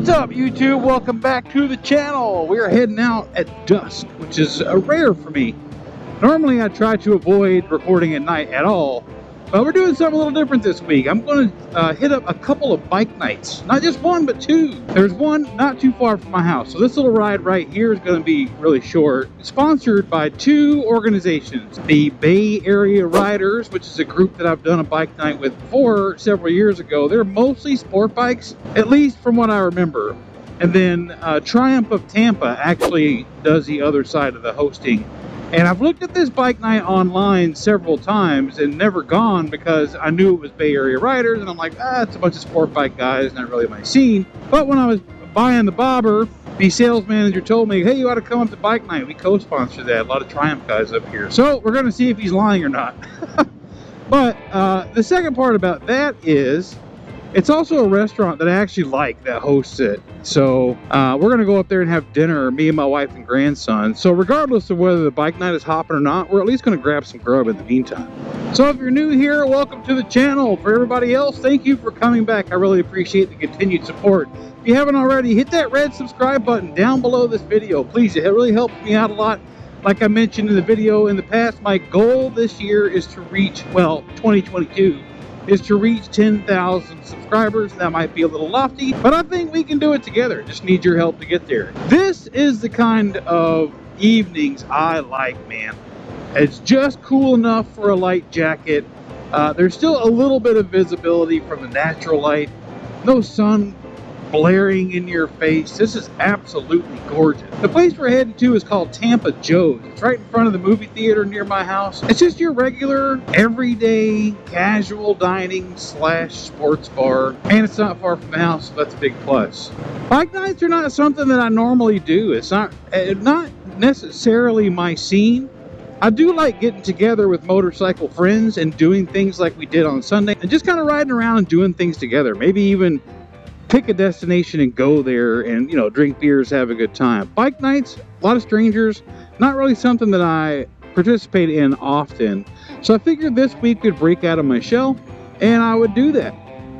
What's up, YouTube? Welcome back to the channel. We are heading out at dusk, which is rare for me. Normally I try to avoid recording at night at all, but we're doing something a little different this week. I'm going to hit up a couple of bike nights. Not just one, but two. There's one not too far from my house. So this little ride right here is going to be really short. Sponsored by two organizations. The Bay Area Riders, which is a group that I've done a bike night with before several years ago. They're mostly sport bikes, at least from what I remember. And then Triumph of Tampa actually does the other side of the hosting. And I've looked at this bike night online several times and never gone because I knew it was Bay Area Riders, and I'm like, it's a bunch of sport bike guys, not really my scene. But when I was buying the bobber, the sales manager told me, hey, you ought to come up to bike night. We co-sponsor that. A lot of Triumph guys up here. So we're going to see if he's lying or not. But the second part about that is, it's also a restaurant that I actually like that hosts it. So we're gonna go up there and have dinner, me and my wife and grandson. So regardless of whether the bike night is hopping or not, we're at least gonna grab some grub in the meantime. So if you're new here, welcome to the channel. For everybody else, thank you for coming back. I really appreciate the continued support. If you haven't already, hit that red subscribe button down below this video. Please, it really helps me out a lot. Like I mentioned in the video in the past, my goal this year is to reach, well, 2022, is to reach 10,000 subscribers. That might be a little lofty, but I think we can do it together. Just need your help to get there. This is the kind of evenings I like, man. It's just cool enough for a light jacket. There's still a little bit of visibility from the natural light. No sun blaring in your face. This is absolutely gorgeous. The place we're heading to is called Tampa Joe. It's right in front of the movie theater near my house. It's just your regular, everyday, casual dining slash sports bar. And it's not far from the house, so that's a big plus. Bike nights are not something that I normally do. It's not necessarily my scene. I do like getting together with motorcycle friends and doing things like we did on Sunday. And just kind of riding around and doing things together. Maybe even pick a destination and go there and, you know, drink beers, have a good time. Bike nights, a lot of strangers, not really something that I participate in often. So I figured this week would break out of my shell and I would do that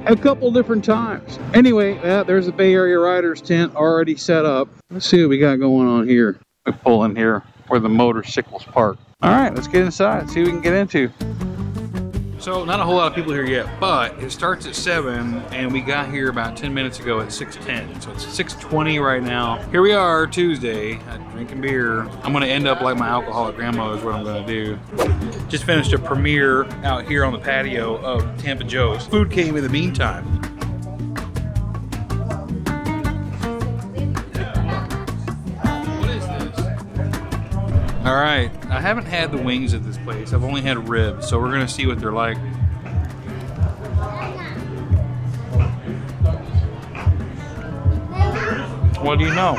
a couple different times. Anyway, there's the Bay Area Riders tent already set up. Let's see what we got going on here. We pull in here where the motorcycles park. All right, let's get inside, see what we can get into. So not a whole lot of people here yet, but it starts at 7 and we got here about 10 minutes ago at 6:10. So it's 6:20 right now. Here we are, Tuesday, drinking beer. I'm gonna end up like my alcoholic grandmother is what I'm gonna do. Just finished a premiere out here on the patio of Tampa Joe's. Food came in the meantime. All right, I haven't had the wings at this place. I've only had ribs, so we're gonna see what they're like. What do you know?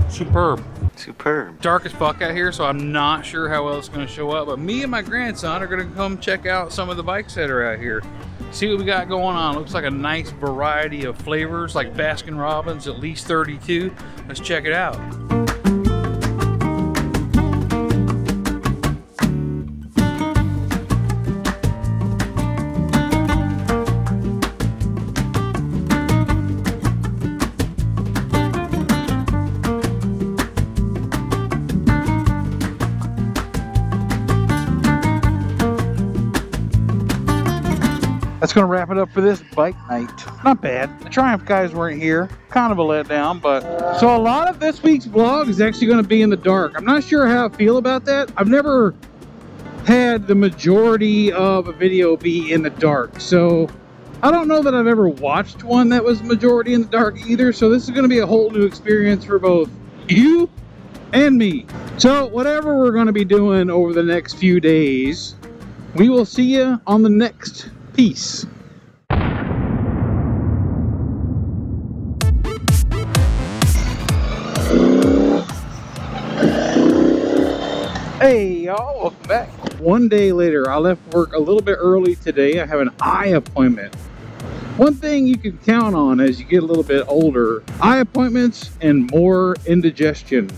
Superb. Superb. Dark as fuck out here, so I'm not sure how well it's gonna show up, but me and my grandson are gonna come check out some of the bikes that are out here. See what we got going on. Looks like a nice variety of flavors, like Baskin Robbins, at least 32. Let's check it out. That's going to wrap it up for this bike night. Not bad. The Triumph guys weren't here. Kind of a letdown, but... So a lot of this week's vlog is actually going to be in the dark. I'm not sure how I feel about that. I've never had the majority of a video be in the dark. So I don't know that I've ever watched one that was majority in the dark either. So this is going to be a whole new experience for both you and me. So whatever we're going to be doing over the next few days, we will see you on the next piece. Hey y'all, welcome back. One day later, I left work a little bit early today. I have an eye appointment. One thing you can count on as you get a little bit older, eye appointments and more indigestion.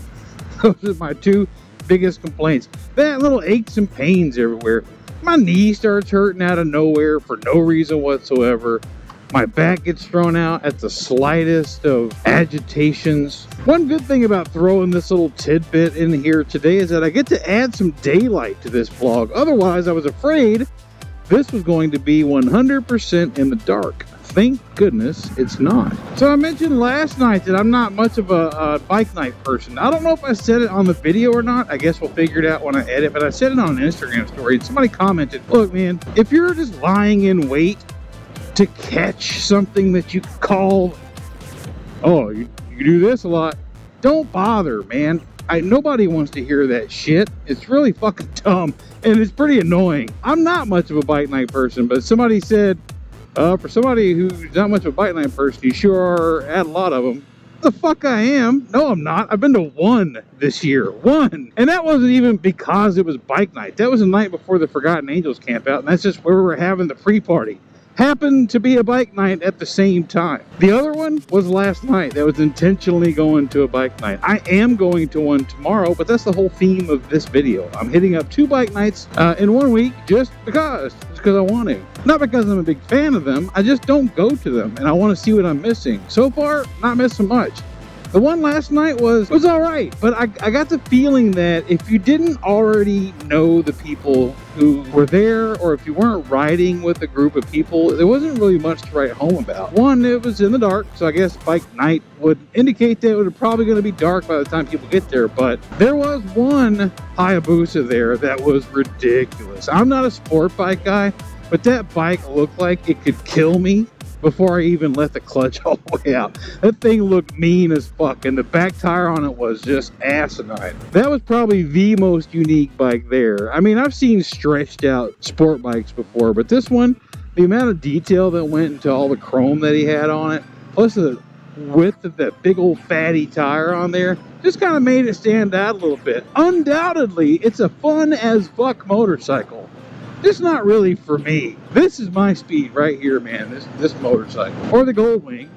Those are my two biggest complaints. That little aches and pains everywhere. My knee starts hurting out of nowhere for no reason whatsoever. My back gets thrown out at the slightest of agitations. One good thing about throwing this little tidbit in here today is that I get to add some daylight to this vlog. Otherwise, I was afraid this was going to be 100% in the dark. Thank goodness it's not. So I mentioned last night that I'm not much of a bike night person. I don't know if I said it on the video or not. I guess we'll figure it out when I edit, but I said it on an Instagram story. Somebody commented, look man, if you're just lying in wait to catch something that you call, oh, you do this a lot, don't bother, man. Nobody wants to hear that shit. It's really fucking dumb and it's pretty annoying. I'm not much of a bike night person, but somebody said, for somebody who's not much of a bike night person, you sure are at a lot of them. The fuck I am. No, I'm not. I've been to one this year. One. And that wasn't even because it was bike night. That was the night before the Forgotten Angels camp out, and that's just where we were having the pre-party. Happened to be a bike night at the same time. The other one was last night. That was intentionally going to a bike night. I am going to one tomorrow, but that's the whole theme of this video. I'm hitting up 2 bike nights in 1 week just because I want to. Not because I'm a big fan of them, I just don't go to them and I want to see what I'm missing. So far, not missing much. The one last night was all right, but I got the feeling that if you didn't already know the people who were there, or if you weren't riding with a group of people, there wasn't really much to write home about. One, it was in the dark, so I guess bike night would indicate that it was probably going to be dark by the time people get there, but there was one Hayabusa there that was ridiculous. I'm not a sport bike guy, but that bike looked like it could kill me before I even let the clutch all the way out. That thing looked mean as fuck, and the back tire on it was just asinine. That was probably the most unique bike there. I mean, I've seen stretched out sport bikes before, but this one, the amount of detail that went into all the chrome that he had on it, plus the width of that big old fatty tire on there, just kind of made it stand out a little bit. Undoubtedly, it's a fun as fuck motorcycle. It's not really for me. This is my speed right here, man. This motorcycle. Or the Goldwing.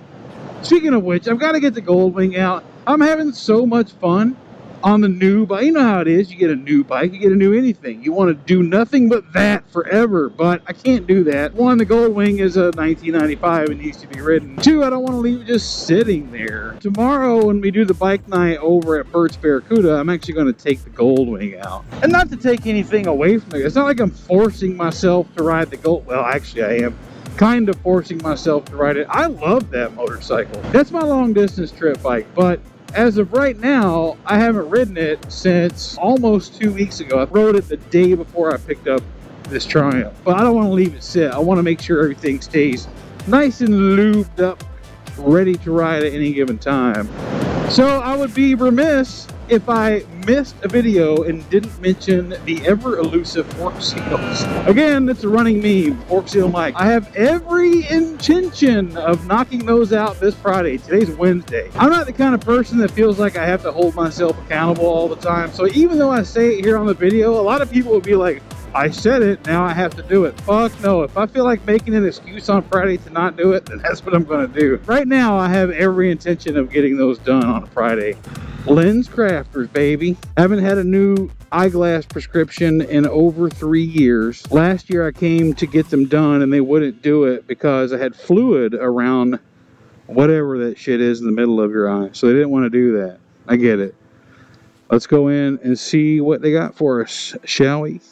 Speaking of which, I've got to get the Goldwing out. I'm having so much fun on the new bike. You know how it is. You get a new bike, you get a new anything. You want to do nothing but that forever, but I can't do that. One, the Goldwing is a 1995 and needs to be ridden. 2, I don't want to leave it just sitting there. Tomorrow when we do the bike night over at Bert's Barracuda, I'm actually going to take the Goldwing out. And not to take anything away from it. It's not like I'm forcing myself to ride the Gold. Well, actually I am kind of forcing myself to ride it. I love that motorcycle. That's my long distance trip bike, but as of right now, I haven't ridden it since almost 2 weeks ago. I rode it the day before I picked up this Triumph. But I don't want to leave it sit. I want to make sure everything stays nice and lubed up, ready to ride at any given time. So I would be remiss if I missed a video and didn't mention the ever elusive fork seals. Again, it's a running meme, fork seal mic. I have every intention of knocking those out this Friday. Today's Wednesday. I'm not the kind of person that feels like I have to hold myself accountable all the time. So even though I say it here on the video, a lot of people will be like, I said it, now I have to do it. Fuck no. If I feel like making an excuse on Friday to not do it, then that's what I'm going to do. Right now, I have every intention of getting those done on a Friday. Lens Crafters, baby. I haven't had a new eyeglass prescription in over 3 years. Last year I came to get them done and they wouldn't do it because I had fluid around whatever that shit is in the middle of your eye. So they didn't want to do that. I get it. Let's go in and see what they got for us, shall we?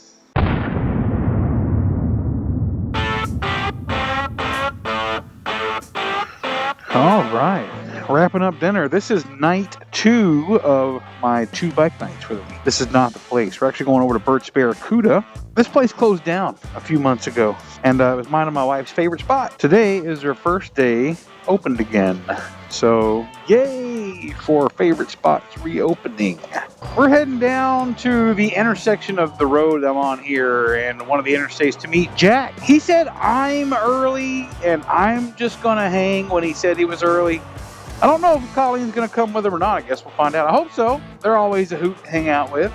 All right. Wrapping up dinner. This is night 2 of my 2 bike nights for the week. This is not the place. We're actually going over to Bert's Barracuda. This place closed down a few months ago, and it was mine and my wife's favorite spot. Today is her first day opened again. So, yay for favorite spots reopening. We're heading down to the intersection of the road I'm on here and one of the interstates to meet Jack. He said I'm early and I'm just gonna hang when he said he was early. I don't know if Colleen's gonna come with him or not. I guess we'll find out. I hope so. They're always a hoot to hang out with.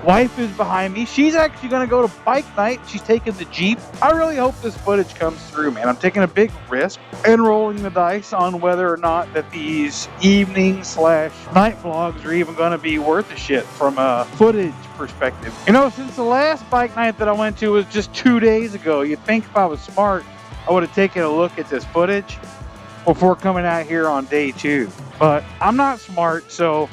Wife is behind me. She's actually going to go to bike night. She's taking the Jeep. I really hope this footage comes through, man. I'm taking a big risk and rolling the dice on whether or not that these evening/night vlogs are even going to be worth a shit from a footage perspective. You know, since the last bike night that I went to was just 2 days ago, you'd think if I was smart, I would have taken a look at this footage before coming out here on day 2. But I'm not smart, so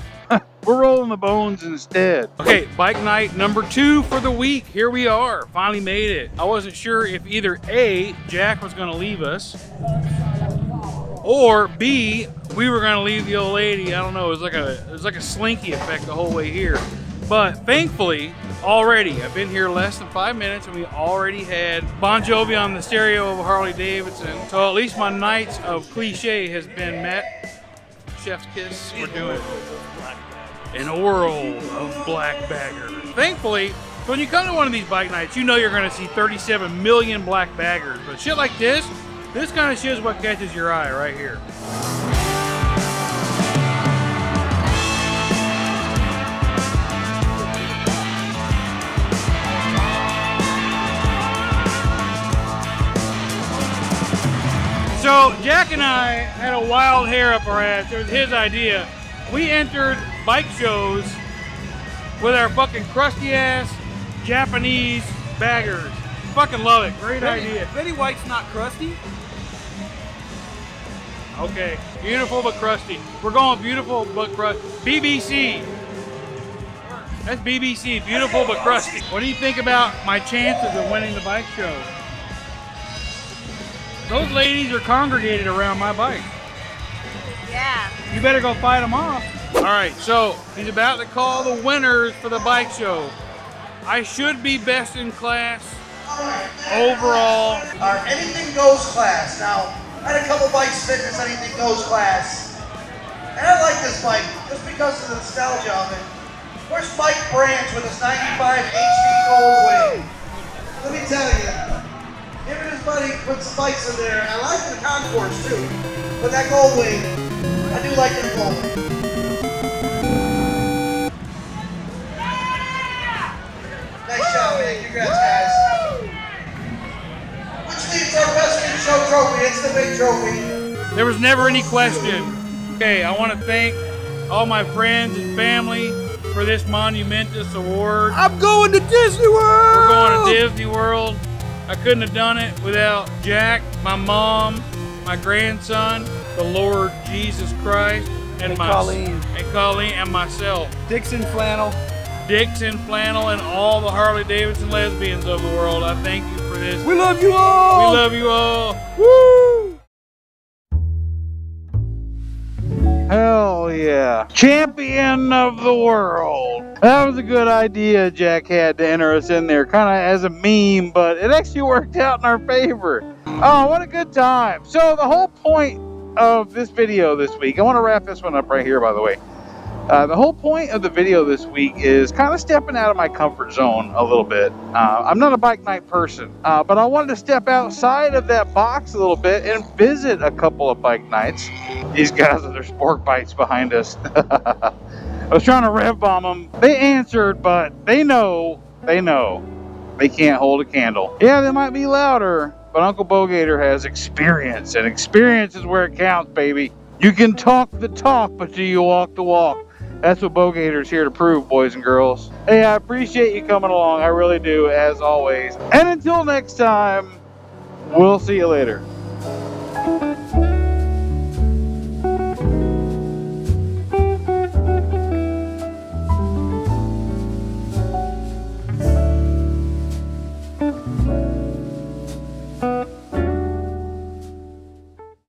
we're rolling the bones instead. Okay, bike night number 2 for the week. Here we are, finally made it. I wasn't sure if either A, Jack was gonna leave us, or B, we were gonna leave the old lady. I don't know, it was like a slinky effect the whole way here. But thankfully, already, I've been here less than 5 minutes and we already had Bon Jovi on the stereo of a Harley Davidson. So at least my nights of cliche has been met. Chef's kiss, we're doing in a world of black baggers. Thankfully, when you come to one of these bike nights, you know you're gonna see 37 million black baggers. But shit like this kind of shit is what catches your eye right here. So Jack and I had a wild hair up our ass. It was his idea. We entered bike shows with our fucking crusty ass Japanese baggers. Fucking love it. Great idea. Betty White's not crusty. Okay, beautiful but crusty. We're going beautiful but crusty. BBC. That's BBC. Beautiful but crusty. What do you think about my chances of winning the bike show? Those ladies are congregated around my bike. Yeah. You better go fight them off. All right, so he's about to call the winners for the bike show. I should be best in class overall. Our anything goes class. Now, I had a couple bikes fitness anything goes class. And I like this bike just because of the nostalgia of it. Where's Mike Branch with his 95 HD Goldwing? Let me tell you. Him and his buddy put some bikes in there. I like the Concourse too, but that Goldwing, I do like that Goldwing. Nice job, man. Congrats, guys. Which leaves our best in show trophy. It's the big trophy. There was never any question. Okay, I want to thank all my friends and family for this monumentous award. I'm going to Disney World! We're going to Disney World. I couldn't have done it without Jack, my mom, my grandson, the Lord Jesus Christ, and Colleen. And Colleen and myself. Dixon Flannel. Dixon Flannel and all the Harley Davidson lesbians of the world. I thank you for this. We love you all! We love you all. Woo! Hell yeah. Champion of the world. That was a good idea Jack had to enter us in there, kind of as a meme, but it actually worked out in our favor. Oh, what a good time. So the whole point of this video this week, I want to wrap this one up right here, by the way. The whole point of the video this week is kind of stepping out of my comfort zone a little bit. I'm not a bike night person, but I wanted to step outside of that box a little bit and visit a couple of bike nights. These guys with their sport bikes behind us. I was trying to rev bomb them. They answered, but they know they can't hold a candle. Yeah, they might be louder, but Uncle Bogator has experience, and experience is where it counts, baby. You can talk the talk, but do you walk the walk? That's what Bogator's here to prove, boys and girls. Hey, I appreciate you coming along. I really do, as always. And until next time, we'll see you later.